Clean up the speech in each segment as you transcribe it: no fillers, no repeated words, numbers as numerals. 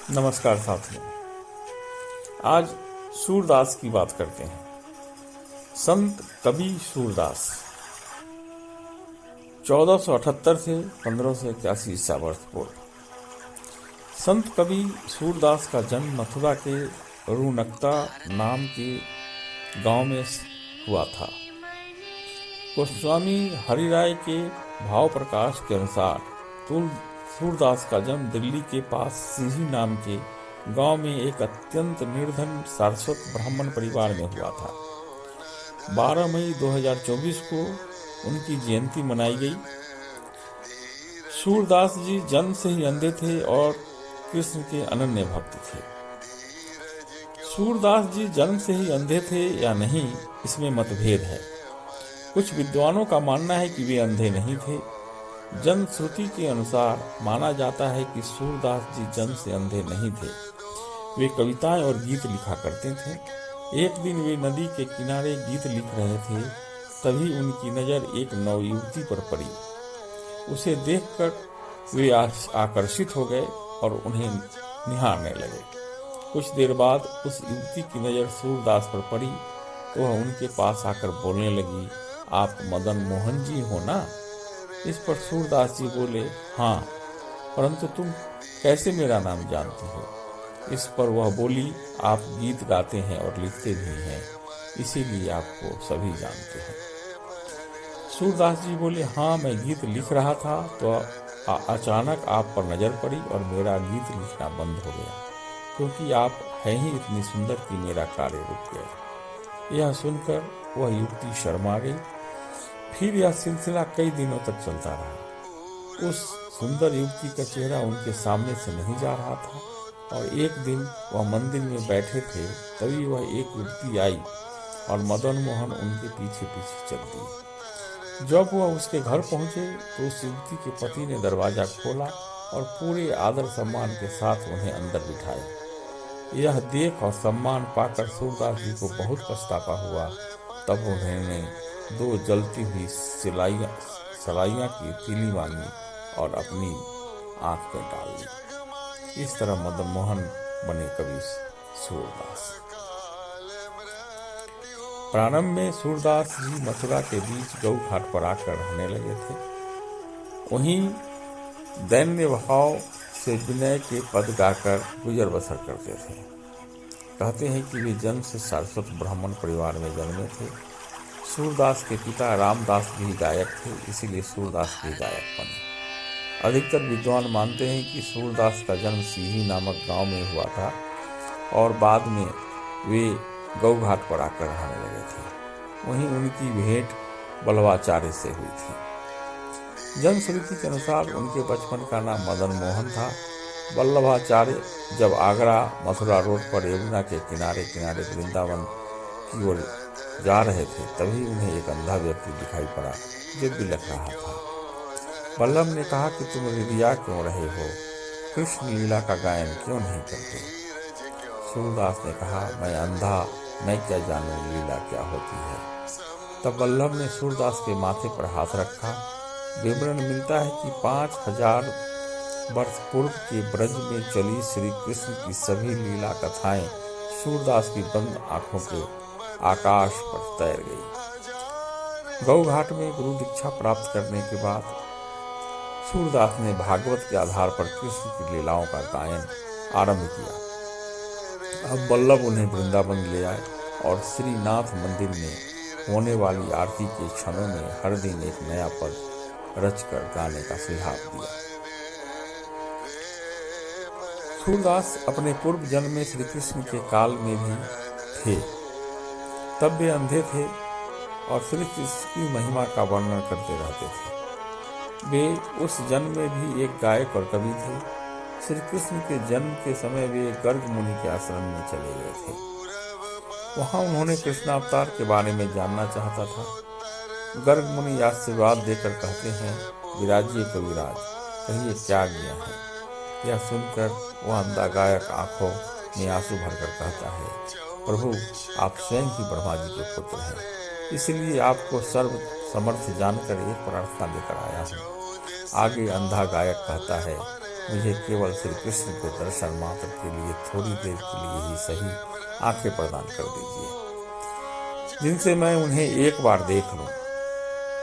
नमस्कार साथियों। आज सूरदास की बात करते हैं। संत कवि सूरदास 1478 से 1581 ईसा वर्ष पूर्व। संत कवि सूरदास का जन्म मथुरा के रुनकता नाम के गांव में हुआ था। गोस्वामी हरिराय के भाव प्रकाश के अनुसार सूरदास का जन्म दिल्ली के पास सिंही नाम के गांव में एक अत्यंत निर्धन सारस्वत ब्राह्मण परिवार में हुआ था। 12 मई 2024 को उनकी जयंती मनाई गई। सूरदास जी जन्म से ही अंधे थे और कृष्ण के अनन्य भक्त थे। सूरदास जी जन्म से ही अंधे थे या नहीं, इसमें मतभेद है। कुछ विद्वानों का मानना है कि वे अंधे नहीं थे। जन श्रुति के अनुसार माना जाता है कि सूरदास जी जन्म से अंधे नहीं थे। वे कविताएं और गीत लिखा करते थे। एक दिन वे नदी के किनारे गीत लिख रहे थे, तभी उनकी नज़र एक नवयुवती पर पड़ी। उसे देखकर वे आकर्षित हो गए और उन्हें निहारने लगे। कुछ देर बाद उस युवती की नज़र सूरदास पर पड़ी तो वह उनके पास आकर बोलने लगी, आप मदन मोहन जी हो ना? इस पर सूरदास जी बोले, हाँ, परंतु तुम कैसे मेरा नाम जानते हो? इस पर वह बोली, आप गीत गाते हैं और लिखते भी हैं, इसीलिए आपको सभी जानते हैं। सूरदास जी बोले, हाँ, मैं गीत लिख रहा था तो अचानक आप पर नजर पड़ी और मेरा गीत लिखना बंद हो गया, क्योंकि आप हैं ही इतनी सुंदर कि मेरा कार्य रुक गया। यह सुनकर वह युवती शर्मा गई। फिर यह सिलसिला कई दिनों तक चलता रहा। उस सुंदर युवती का चेहरा उनके सामने से नहीं जा रहा था और एक दिन वह मंदिर में बैठे थे, तभी वह एक युवती आई और मदन मोहन उनके पीछे पीछे चल दिए। जब वह उसके घर पहुंचे तो उस युवती के पति ने दरवाजा खोला और पूरे आदर सम्मान के साथ उन्हें अंदर बिठाया। यह देख और सम्मान पाकर सूरदास जी को बहुत पछतावा हुआ। तब उन्होंने 2 जलती हुई सलाइयाँ की तीली मांगी और अपनी आंख में डाल ली। इस तरह मदन मोहन बने कवि सूरदास। प्रारंभ में सूरदास जी मथुरा के बीच गौ घाट पर आकर रहने लगे थे। वहीं दैन्य भाव से विनय के पद गाकर गुजर बसर करते थे। कहते हैं कि वे जन्म से सारस्वत ब्राह्मण परिवार में जन्मे थे। सूरदास के पिता रामदास भी गायक थे, इसीलिए सूरदास भी गायक बने। अधिकतर विद्वान मानते हैं कि सूरदास का जन्म सीही नामक गांव में हुआ था और बाद में वे गौ घाट पर आकर रहने लगे थे। वहीं उनकी भेंट बल्लभाचार्य से हुई थी। जनश्रुति के अनुसार उनके बचपन का नाम मदन मोहन था। बल्लभाचार्य जब आगरा मथुरा रोड पर यमुना के किनारे किनारे वृंदावन की ओर जा रहे थे, तभी उन्हें एक अंधा व्यक्ति दिखाई पड़ा जो बिलख रहा था। बल्लभ ने कहा कि तुम रिया क्यों रहे हो? कृष्ण लीला का गायन क्यों नहीं करते? सूरदास ने कहा, मैं अंधा, मैं क्या जानूं लीला क्या होती है। तब बल्लभ ने सूरदास के माथे पर हाथ रखा। विवरण मिलता है कि 5000 वर्ष पूर्व के ब्रज में चली श्री कृष्ण की सभी लीला कथाएं सूरदास की बंद आंखों के आकाश पर तैर गई। गौ घाट में गुरु दीक्षा प्राप्त करने के बाद सूरदास ने भागवत के आधार पर कृष्ण की लीलाओं का गायन आरंभ किया। अब बल्लभ उन्हें वृंदावन ले आए और श्रीनाथ मंदिर में होने वाली आरती के क्षणों में हर दिन एक नया पद रचकर गाने का सुझाव दिया। सूरदास अपने पूर्व जन्म में श्री कृष्ण के काल में भी थे। तब वे अंधे थे और श्री कृष्ण की महिमा का वर्णन करते रहते थे। वे उस जन्म में भी एक गायक और कवि थे। श्री कृष्ण के जन्म के समय वे गर्ग मुनि के आश्रम में चले गए थे। वहां उन्होंने कृष्णावतार के बारे में जानना चाहता था। गर्ग मुनि आशीर्वाद देकर कहते हैं, विराजिए कविराज, कहिए क्या आज्ञा है। यह सुनकर वह अंधा गायक आंखों में आंसू भरकर कहता है, प्रभु, आप स्वयं ही ब्रह्मा जी के पुत्र हैं, इसलिए आपको सर्व समर्थ जानकर एक प्रार्थना लेकर आया हूँ। आगे अंधा गायक कहता है, मुझे केवल श्री कृष्ण के दर्शन मात्र के लिए थोड़ी देर के लिए ही सही आंखें प्रदान कर दीजिए, जिनसे मैं उन्हें एक बार देख लूं,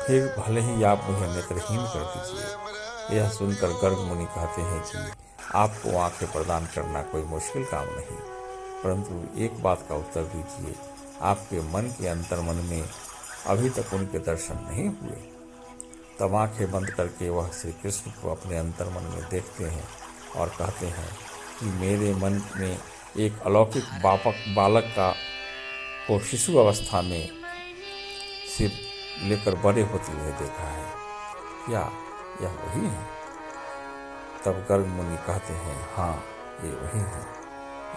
फिर भले ही आप मुझे नेत्रहीन कर दीजिए। यह सुनकर गर्ग मुनि कहते हैं कि आपको आंखें प्रदान करना कोई मुश्किल काम नहीं, परंतु एक बात का उत्तर दीजिए, आपके मन के अंतर्मन में अभी तक उनके दर्शन नहीं हुए। तब आंखें बंद करके वह श्री कृष्ण को अपने अंतर्मन में देखते हैं और कहते हैं कि मेरे मन में एक अलौकिक बालक को शिशु अवस्था में से लेकर बड़े होते हुए देखा है, क्या यह वही है? तब गर्ग मुनि कहते हैं, हाँ ये वही है।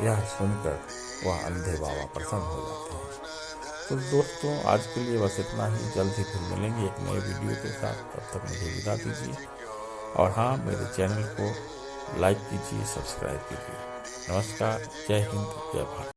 यह सुनकर वह अंधे बाबा प्रसन्न हो जाते हैं। तो दोस्तों, आज के लिए बस इतना ही। जल्द ही फिर मिलेंगे एक नए वीडियो के साथ। तब तक मुझे विदा दीजिए और हाँ, मेरे चैनल को लाइक कीजिए, सब्सक्राइब कीजिए। नमस्कार, जय हिंद, जय भारत।